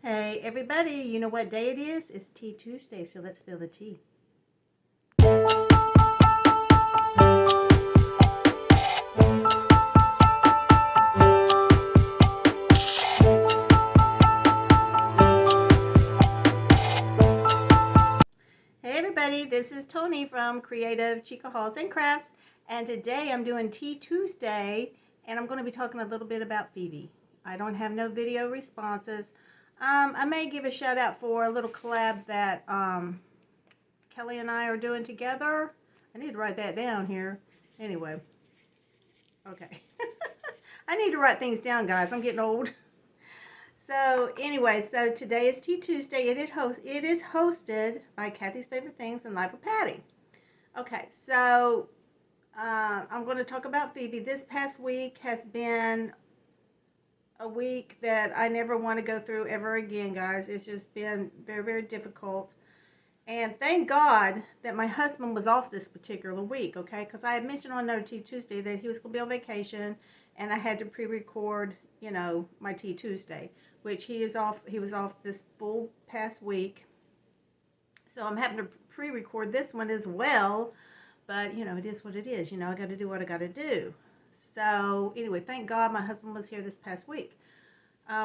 Hey everybody, you know what day it is? It's Tea Tuesday, so let's spill the tea. Hey everybody, this is Tony from Creative Chica Halls and Crafts, and today I'm doing Tea Tuesday, and I'm going to be talking a little bit about Phoebe. I don't have no video responses. I may give a shout out for a little collab that Kelly and I are doing together. I need to write that down here. Anyway, okay. I need to write things down, guys. I'm getting old. So anyway, so today is Tea Tuesday. It is hosted by Kathy's Favorite Things and Life with Patty. Okay, so I'm going to talk about Phoebe. This past week has been a week that I never want to go through ever again, guys. It's just been very, very difficult. And thank God that my husband was off this particular week, okay? Because I had mentioned on No Tea Tuesday that he was going to be on vacation, and I had to pre-record, my Tea Tuesday, which he is off. He was off this full past week, so I'm having to pre-record this one as well. But it is what it is. I got to do what I got to do. So anyway, thank God my husband was here this past week.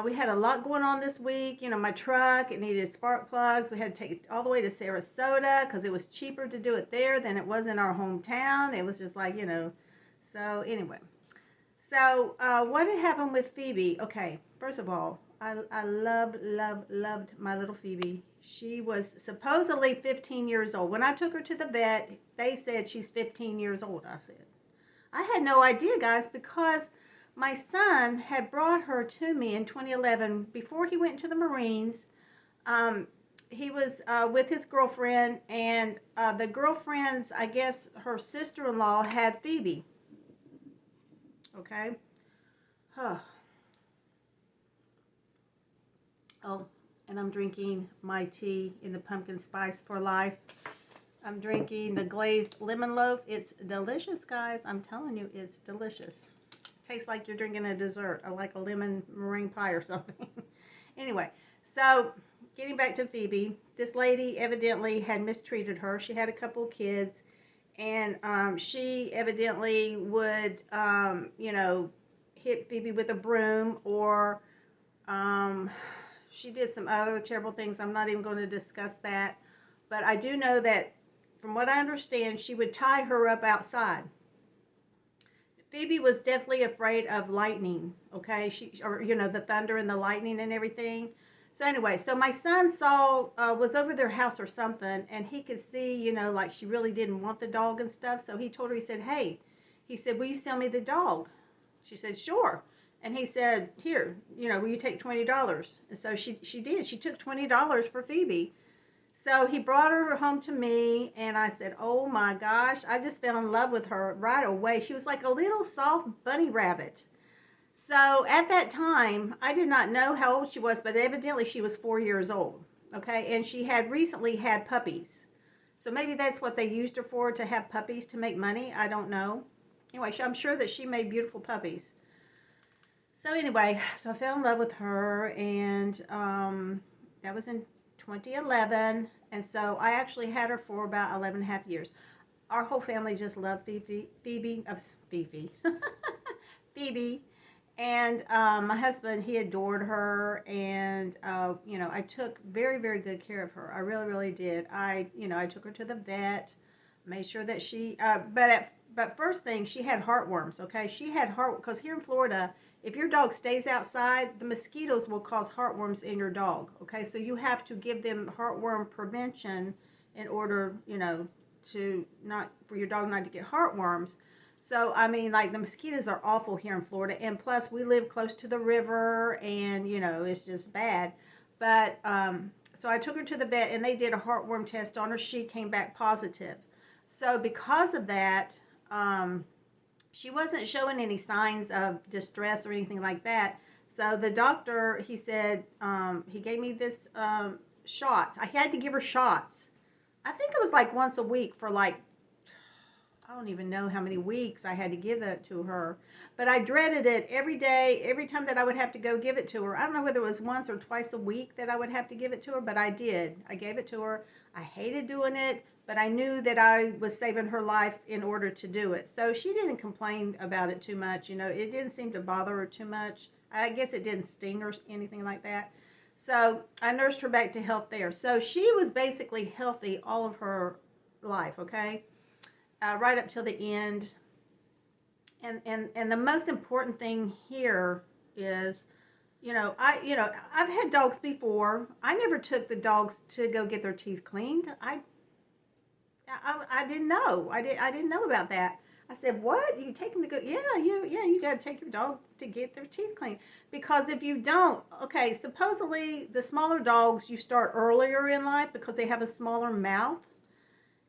We had a lot going on this week. My truck, it needed spark plugs. We had to take it all the way to Sarasota because it was cheaper to do it there than it was in our hometown. It was just like, So anyway. So what had happened with Phoebe? Okay, first of all, I loved my little Phoebe. She was supposedly 15 years old. When I took her to the vet, they said she's 15 years old, I said. I had no idea, guys, because my son had brought her to me in 2011 before he went to the Marines. He was with his girlfriend, and the girlfriend's, I guess, her sister-in-law had Phoebe. Okay? Huh. Oh, and I'm drinking my tea in the pumpkin spice for life. I'm drinking the glazed lemon loaf. It's delicious, guys. I'm telling you, it's delicious. Tastes like you're drinking a dessert, like a lemon meringue pie or something. Anyway, so getting back to Phoebe, this lady evidently had mistreated her. She had a couple of kids, and she evidently would, hit Phoebe with a broom, or she did some other terrible things. I'm not even going to discuss that, but I do know that, from what I understand, she would tie her up outside. Phoebe was definitely afraid of lightning, okay? The thunder and the lightning and everything. So anyway, so my son was over their house or something, and he could see, like she really didn't want the dog and stuff. So he told her, he said, hey, will you sell me the dog? She said, sure. And he said, here, will you take $20? And so she did. She took $20 for Phoebe. So he brought her home to me, and I said, oh my gosh, I just fell in love with her right away. She was like a little soft bunny rabbit. So at that time, I did not know how old she was, but evidently she was 4 years old, okay? And she had recently had puppies. So maybe that's what they used her for, to have puppies to make money. I don't know. Anyway, I'm sure that she made beautiful puppies. So anyway, so I fell in love with her, and that was in 2011, and so I actually had her for about 11 and a half years. Our whole family just loved Phoebe, Phoebe, and my husband, he adored her, and I took very, very good care of her. I really, really did. I took her to the vet, made sure that she, but first thing, she had heartworms. Okay, she had because here in Florida, if your dog stays outside, the mosquitoes will cause heartworms in your dog. Okay, so you have to give them heartworm prevention in order, for your dog not to get heartworms. So, I mean, like, the mosquitoes are awful here in Florida, and plus we live close to the river, and, it's just bad. But, so I took her to the vet, and they did a heartworm test on her. She came back positive. So because of that, she wasn't showing any signs of distress or anything like that. So the doctor, he said, he gave me this shots. I had to give her shots. I think it was like once a week for like I don't even know how many weeks I had to give that to her. But I dreaded it every day, every time that I would have to go give it to her. I don't know whether it was once or twice a week that I would have to give it to her, but I did. I gave it to her. I hated doing it, but I knew that I was saving her life in order to do it. So she didn't complain about it too much. You know, it didn't seem to bother her too much. I guess it didn't sting or anything like that. So I nursed her back to health there. So she was basically healthy all of her life, okay? Right up till the end. And the most important thing here is, I've had dogs before. I never took the dogs to go get their teeth cleaned. I didn't know. I didn't know about that. I said, "What? You take them to go? Yeah, you got to take your dog to get their teeth cleaned, because if you don't, okay, supposedly the smaller dogs you start earlier in life because they have a smaller mouth."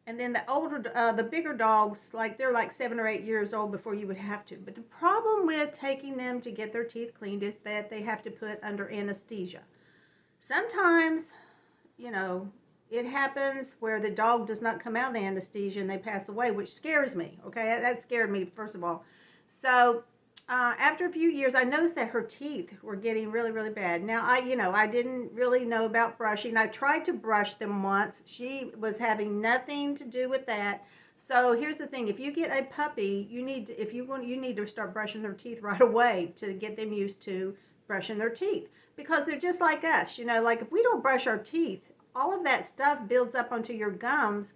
And then the bigger dogs, like they're like 7 or 8 years old before you would have to. But the problem with taking them to get their teeth cleaned is that they have to put under anesthesia. Sometimes, it happens where the dog does not come out of the anesthesia and they pass away, which scares me. Okay, that scared me first of all. So after a few years, I noticed that her teeth were getting really, really bad. Now, I didn't really know about brushing. I tried to brush them once. She was having nothing to do with that. So here's the thing: if you get a puppy, you need to start brushing their teeth right away to get them used to brushing their teeth, because they're just like us. Like if we don't brush our teeth, all of that stuff builds up onto your gums,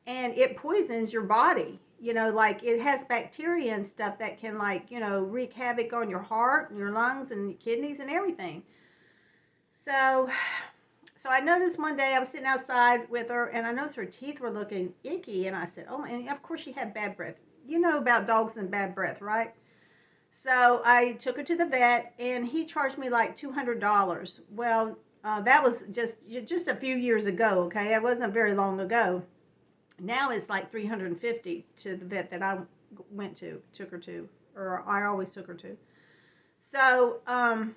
and it poisons your body. Like it has bacteria and stuff that can wreak havoc on your heart and your lungs and kidneys and everything. So I noticed one day I was sitting outside with her and I noticed her teeth were looking icky, and I said, "Oh," and of course she had bad breath. You know about dogs and bad breath, right? So I took her to the vet and he charged me like $200. Well, that was just a few years ago, okay? It wasn't very long ago. Now it's like $350 to the vet that I took her to, or I always took her to. So I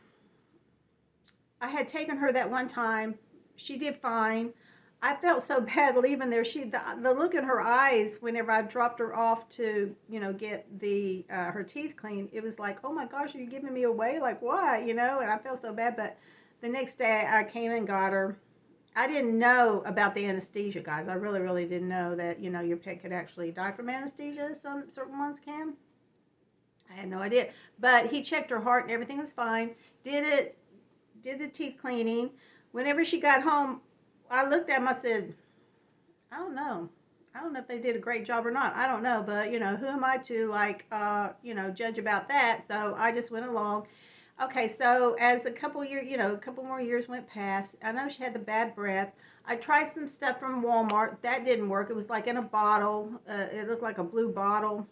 had taken her that one time. She did fine. I felt so bad leaving there. The look in her eyes whenever I dropped her off to get her teeth cleaned, it was like, "Oh my gosh, are you giving me away? Like what?" And I felt so bad. But the next day I came and got her. I didn't know about the anesthesia, guys. I really, really didn't know that, your pet could actually die from anesthesia. Some certain ones can. I had no idea. But he checked her heart and everything was fine. Did the teeth cleaning. Whenever she got home, I looked at him, I said, "I don't know. I don't know if they did a great job or not. I don't know, but, who am I to, judge about that?" So I just went along. Okay, so as a couple more years went past, I know she had the bad breath. I tried some stuff from Walmart. That didn't work. It was like in a bottle. It looked like a blue bottle.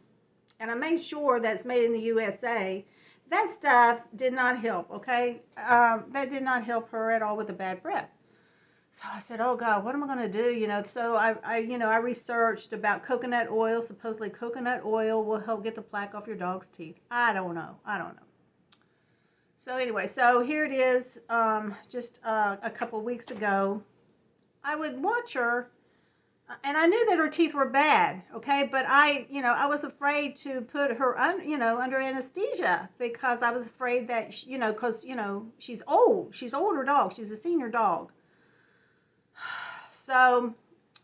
And I made sure that's made in the USA. That stuff did not help, okay? That did not help her at all with the bad breath. So I said, "Oh God, what am I going to do?" So I researched about coconut oil. Supposedly coconut oil will help get the plaque off your dog's teeth. I don't know. So anyway, so here it is. Just a couple weeks ago, I would watch her, and I knew that her teeth were bad. Okay, but I was afraid to put her under anesthesia, because I was afraid that because she's old. She's an older dog. She's a senior dog. So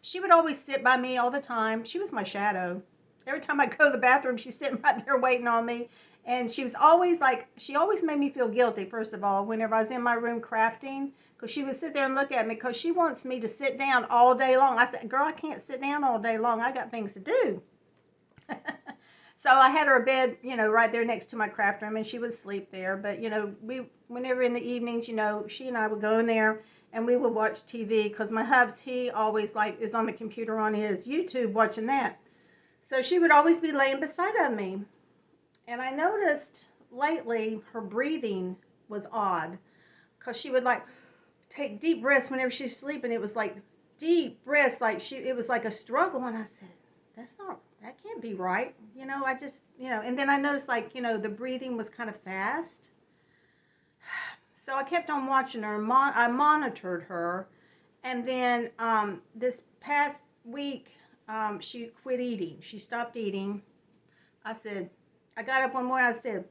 she would always sit by me all the time. She was my shadow. Every time I go to the bathroom, she's sitting right there waiting on me. And she always made me feel guilty, first of all, whenever I was in my room crafting, because she would sit there and look at me, because she wants me to sit down all day long. I said, "Girl, I can't sit down all day long. I got things to do." So I had her bed, right there next to my craft room, and she would sleep there. But, whenever in the evenings, she and I would go in there and we would watch TV, because my hubs, he always is on the computer on his YouTube watching that. So she would always be laying beside of me. And I noticed lately her breathing was odd, because she would take deep breaths whenever she's sleeping. It was like deep breaths, it was like a struggle. And I said, that can't be right. I just, and then I noticed the breathing was kind of fast. So I kept on watching her. I monitored her. And then this past week, she quit eating. She stopped eating. I got up one morning, I said,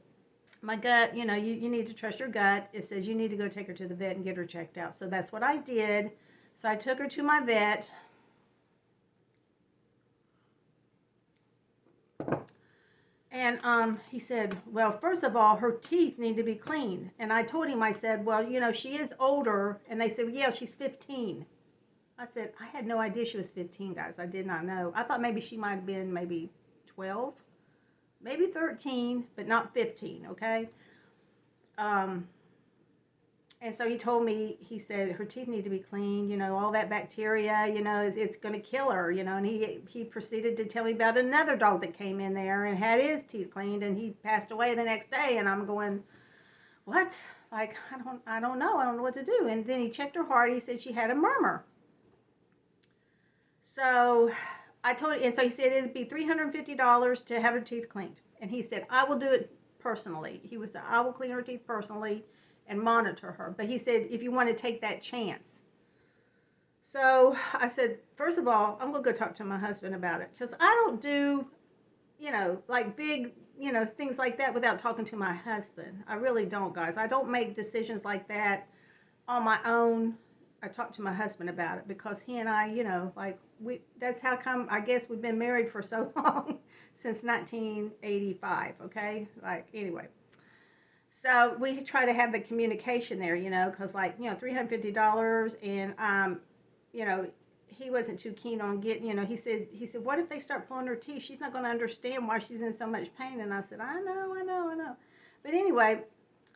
my gut, you need to trust your gut. It says you need to go take her to the vet and get her checked out. So that's what I did. So I took her to my vet. And he said, well, first of all, her teeth need to be cleaned. And I told him, I said, well, she is older. And they said, well, yeah, she's 15. I said, I had no idea she was 15, guys. I did not know. I thought maybe she might have been maybe 12, maybe 13, but not 15, okay? And so he told me, he said, her teeth need to be cleaned, all that bacteria, it's going to kill her, and he proceeded to tell me about another dog that came in there and had his teeth cleaned, and he passed away the next day, and I'm going, what? Like, I don't know what to do. And then he checked her heart. He said she had a murmur. So I told him, and so he said it'd be $350 to have her teeth cleaned. And he said, I will do it personally. He was, I will clean her teeth personally and monitor her. But he said, if you want to take that chance. So I said, first of all, I'm going to go talk to my husband about it. Because I don't do, like big, things like that without talking to my husband. I really don't, guys. I don't make decisions like that on my own. I talked to my husband about it because he and I, that's how come, I guess we've been married for so long, since 1985, okay? Anyway. So we try to have the communication there, because $350 and, he wasn't too keen on getting, he said, what if they start pulling her teeth? She's not going to understand why she's in so much pain. And I said, I know. But anyway,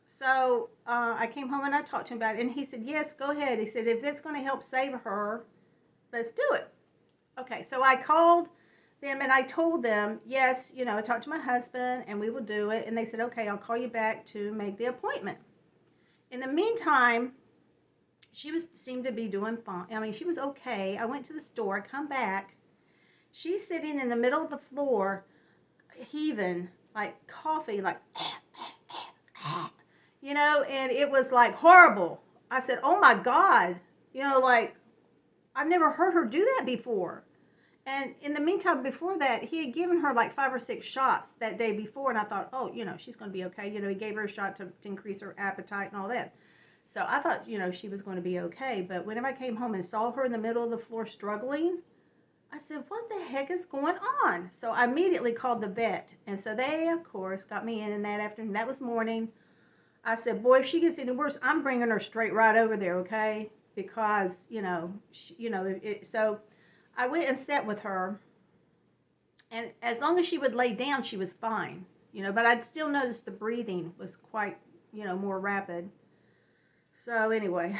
so I came home and I talked to him about it. And he said, yes, go ahead. He said, if that's going to help save her, let's do it. Okay, so I called them and I told them, yes, I talked to my husband and we will do it. And they said, okay, I'll call you back to make the appointment. In the meantime, she seemed to be doing fine. I mean, she was okay. I went to the store, come back. She's sitting in the middle of the floor, heaving, like coughing, like, and it was like horrible. I said, oh my God, I've never heard her do that before. And in the meantime, before that, he had given her like 5 or 6 shots that day before. And I thought, oh, she's going to be okay. He gave her a shot to increase her appetite and all that. So I thought, she was going to be okay. But whenever I came home and saw her in the middle of the floor struggling, I said, what the heck is going on? So I immediately called the vet. And so they, of course, got me in that afternoon. That was morning. I said, boy, if she gets any worse, I'm bringing her straight right over there, okay? Because, so I went and sat with her. And as long as she would lay down, she was fine, but I'd still noticed the breathing was quite, more rapid. So anyway,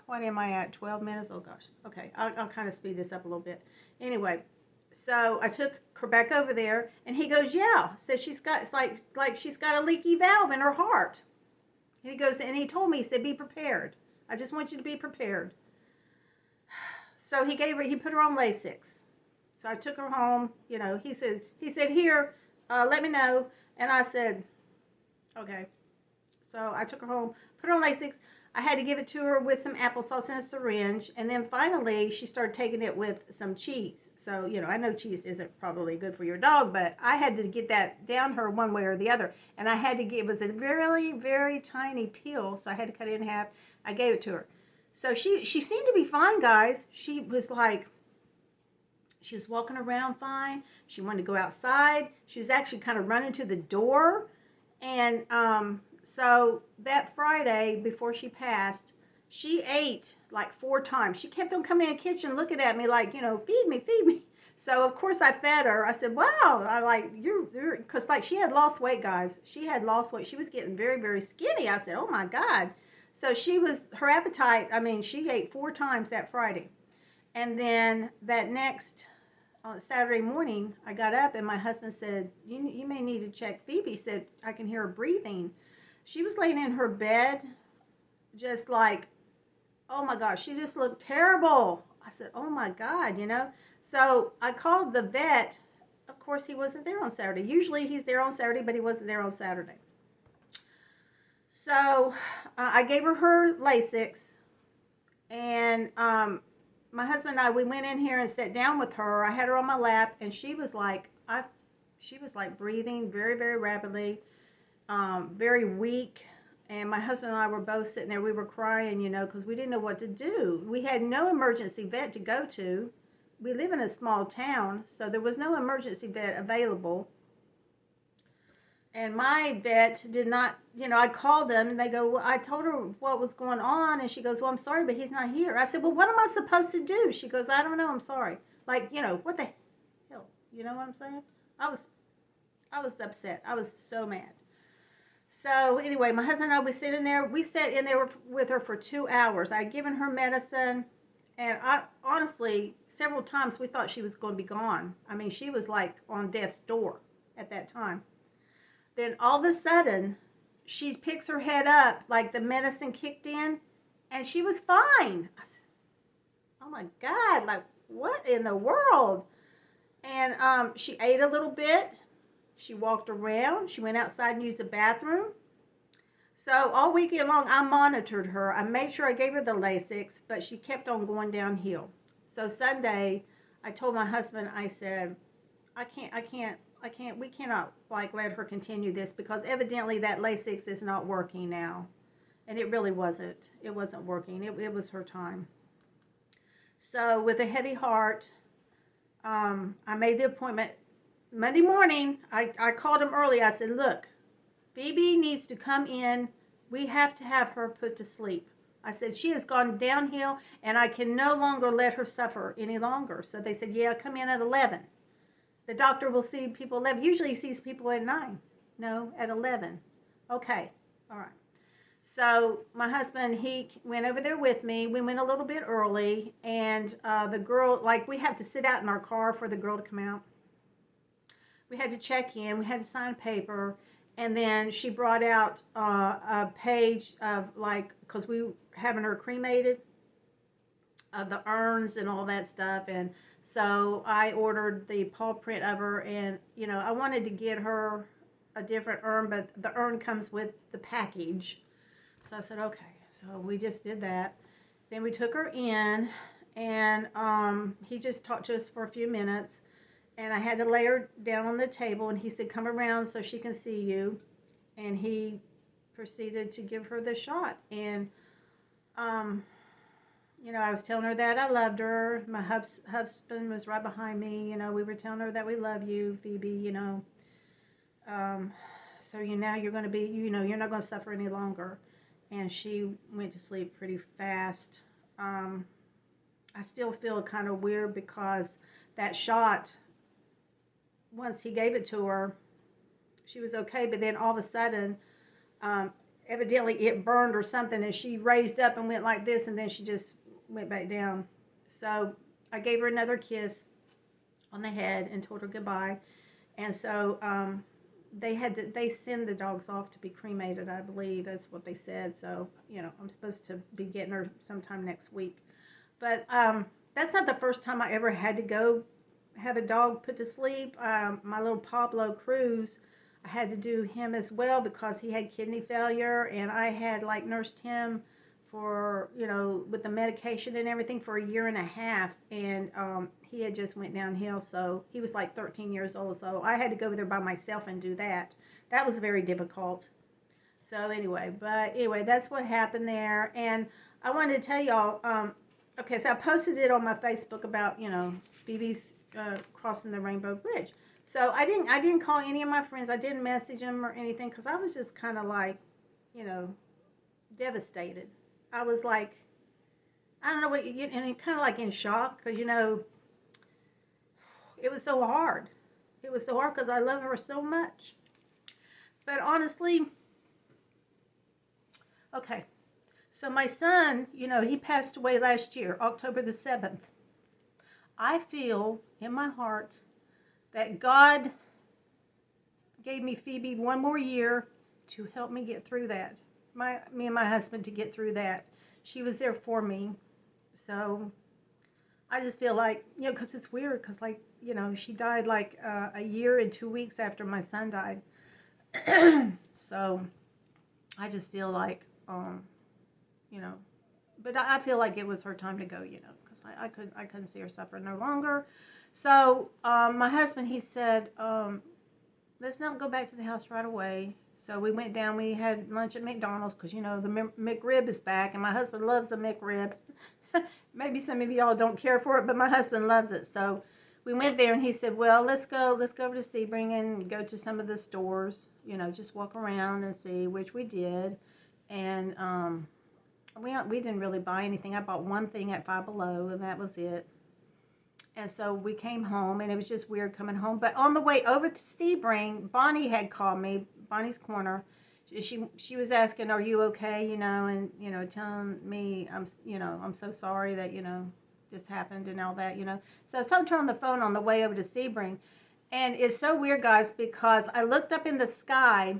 what am I at? 12 minutes? Oh gosh. Okay, I'll kind of speed this up a little bit. Anyway, so I took her back over there, and he goes, yeah. Says she's got, it's like she's got a leaky valve in her heart. And he goes, and he told me, he said, be prepared. I just want you to be prepared. So he put her on Lasix. So I took her home. He said, here, let me know. And I said, okay. So I took her home, put her on Lasix. I had to give it to her with some applesauce in a syringe. And then finally, she started taking it with some cheese. So, I know cheese isn't probably good for your dog, but I had to get that down her one way or the other. And I had to give, it was a very, very tiny peel, so I had to cut it in half. I gave it to her. So she seemed to be fine, guys. She was walking around fine. She wanted to go outside. She was actually kind of running to the door. And so that Friday, before she passed, she ate like 4 times. She kept on coming in the kitchen looking at me like, feed me. So, of course, I fed her. I said, wow, you're, because she had lost weight, guys. She had lost weight. She was getting very, very skinny. I said, oh, my God. So her appetite, she ate 4 times that Friday. And then that next Saturday morning, I got up and my husband said, you may need to check Phoebe. He said, I can hear her breathing. She was laying in her bed just like, oh my gosh, she just looked terrible. I said, oh my God, So I called the vet. Of course, he wasn't there on Saturday. Usually he's there on Saturday, but he wasn't there on Saturday. So I gave her Lasix, and my husband and I, we went in here and sat down with her. I had her on my lap, and she was like, breathing very, very rapidly, very weak. And my husband and I were both sitting there. We were crying, you know, because we didn't know what to do. We had no emergency vet to go to. We live in a small town, so there was no emergency vet available. And my vet did not, you know, I called them and they go, well, I told her what was going on. And she goes, well, I'm sorry, but he's not here. I said, well, what am I supposed to do? She goes, I don't know. I'm sorry. Like, you know, what the hell? You know what I'm saying? I was upset. I was so mad. So anyway, my husband and I, we sat in there with her for 2 hours. I had given her medicine. And I honestly, several times we thought she was going to be gone. I mean, she was like on death's door at that time. Then all of a sudden, she picks her head up, like the medicine kicked in, and she was fine. I said, oh my God, like what in the world? And she ate a little bit. She walked around. She went outside and used the bathroom. So all weekend long, I monitored her. I made sure I gave her the Lasix, but she kept on going downhill. So Sunday, I told my husband, I said, we cannot like let her continue this because evidently that Lasix is not working now. And it really wasn't. It wasn't working. It was her time. So with a heavy heart, I made the appointment Monday morning. I called him early. I said, look, Phoebe needs to come in. We have to have her put to sleep. I said, she has gone downhill and I can no longer let her suffer any longer. So they said, yeah, come in at 11. The doctor will see people 11. Usually he sees people at 9. No, at 11. Okay. All right. So my husband, he went over there with me. We went a little bit early. And the girl, like we had to sit out in our car for the girl to come out. We had to check in. We had to sign a paper. And then she brought out a page of like, because we were having her cremated, the urns and all that stuff. And so I ordered the paw print of her, and, you know, I wanted to get her a different urn, but the urn comes with the package. So I said, okay. So we just did that. Then we took her in, and he just talked to us for a few minutes, and I had to lay her down on the table, and he said, come around so she can see you. And he proceeded to give her the shot. And, you know, I was telling her that I loved her. My husband was right behind me. You know, we were telling her that we love you, Phoebe, you know. So now you're going to be, you know, you're not going to suffer any longer. And she went to sleep pretty fast. I still feel kind of weird because that shot, once he gave it to her, she was okay. But then all of a sudden, evidently it burned or something. And she raised up and went like this. And then she just went back down. So I gave her another kiss on the head and told her goodbye. And so they send the dogs off to be cremated, I believe. That's what they said. So, you know, I'm supposed to be getting her sometime next week. But that's not the first time I ever had to go have a dog put to sleep. My little Pablo Cruz, I had to do him as well because he had kidney failure, and I had like nursed him for, you know, with the medication and everything for 1.5 years, and he had just went downhill. So he was like 13 years old, so I had to go over there by myself and do that. That was very difficult. So anyway, that's what happened there. And I wanted to tell y'all, okay, so I posted it on my Facebook about, you know, Phoebe's crossing the Rainbow Bridge. So I didn't call any of my friends. I didn't message them or anything because I was just kind of like, you know, devastated. I was like, I don't know what, and kind of like in shock because, you know, it was so hard. It was so hard because I love her so much. But honestly, okay, so my son, you know, he passed away last year, October the 7th. I feel in my heart that God gave me Phoebe one more year to help me get through that. Me and my husband to get through that. She was there for me. So I just feel like, you know, because it's weird because, like, you know, she died like 1 year and 2 weeks after my son died. So I just feel like, you know, but I feel like it was her time to go, you know, because I couldn't see her suffer no longer. So my husband, he said, let's not go back to the house right away. So we went down. We had lunch at McDonald's because, you know, the McRib is back, and my husband loves the McRib. Maybe some of y'all don't care for it, but my husband loves it. So we went there, and he said, well, let's go over to Sebring and go to some of the stores, you know, just walk around and see, which we did. And we didn't really buy anything. I bought one thing at Five Below, and that was it. And so we came home, and it was just weird coming home. But on the way over to Sebring, Bonnie had called me, Bonnie's Corner. She was asking, are you okay, you know, and, you know, telling me, I'm so sorry that, you know, this happened and all that, you know. So I talked to her on the phone on the way over to Sebring. And it's so weird, guys, because I looked up in the sky,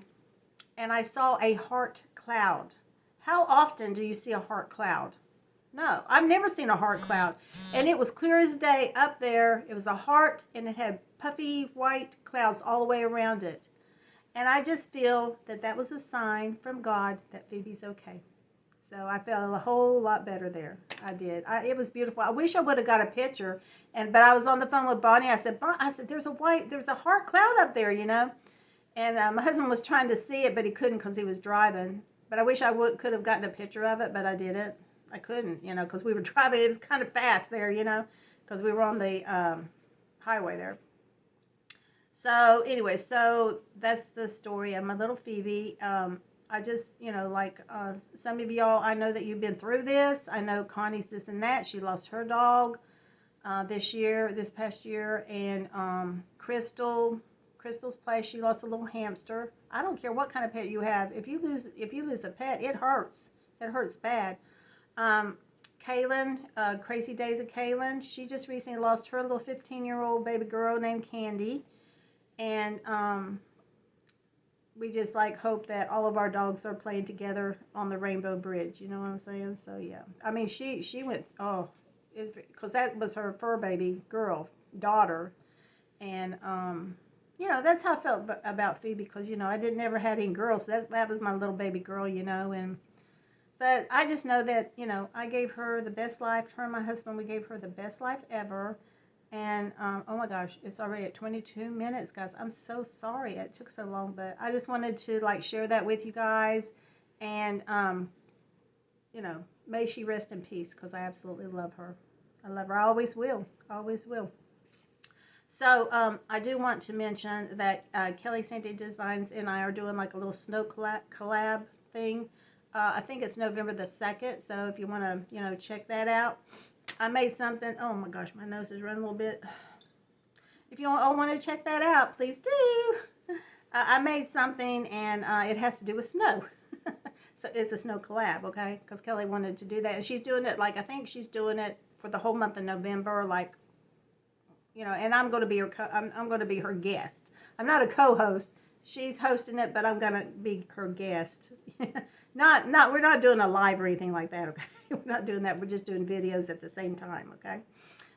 and I saw a heart cloud. How often do you see a heart cloud? No, I've never seen a heart cloud. And it was clear as day up there. It was a heart, and it had puffy white clouds all the way around it. And I just feel that that was a sign from God that Phoebe's okay. So I felt a whole lot better there. I did. It was beautiful. I wish I would have got a picture, but I was on the phone with Bonnie. I said, there's a heart cloud up there, you know. And my husband was trying to see it, but he couldn't because he was driving. But I wish I could have gotten a picture of it, but I didn't. I couldn't, you know, because we were driving. It was kind of fast there, you know, because we were on the highway there. So anyway, so that's the story of my little Phoebe. I just, you know, like some of y'all, I know that you've been through this. I know Connie's this and that. She lost her dog this past year. And Crystal's place, she lost a little hamster. I don't care what kind of pet you have. If you lose a pet, it hurts. It hurts bad. Kaylin, Crazy Days of Kaylin, she just recently lost her little 15-year-old baby girl named Candy. And we just like hope that all of our dogs are playing together on the Rainbow Bridge. You know what I'm saying? So yeah, I mean she went, because that was her fur baby daughter, and you know, that's how I felt about Phoebe, because, you know, I never had any girls. So that was my little baby girl, you know. But I just know that, you know, I gave her the best life. Her and my husband, we gave her the best life ever. And, oh my gosh, it's already at 22 minutes, guys. I'm so sorry it took so long, but I just wanted to, like, share that with you guys. And, you know, may she rest in peace, because I absolutely love her. I love her. I always will. I always will. So, I do want to mention that Kelly Sandy Designs and I are doing, like, a little snow collab thing. I think it's November the 2nd, so if you want to, you know, check that out. I made something. Oh my gosh, my nose is running a little bit. If you all want to check that out, please do. I made something, and it has to do with snow. So it's a snow collab, okay? Because Kelly wanted to do that, and she's doing it, like, I think she's doing it for the whole month of November, like, you know. And I'm going to be I'm going to be her guest. I'm not a co-host. She's hosting it, but I'm going to be her guest. We're not doing a live or anything like that, okay? We're not doing that. We're just doing videos at the same time, okay?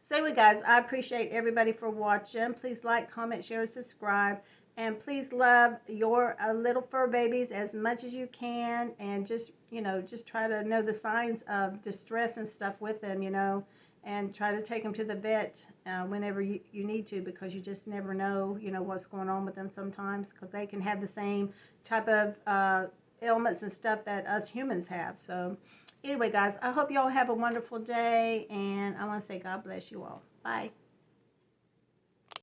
So anyway, guys, I appreciate everybody for watching. Please like, comment, share, subscribe. And please love your little fur babies as much as you can. And just, you know, just try to know the signs of distress and stuff with them, you know. And try to take them to the vet whenever you need to, because you just never know, you know, what's going on with them sometimes, because they can have the same type of ailments and stuff that us humans have. So anyway, guys, I hope you all have a wonderful day, and I want to say God bless you all. Bye.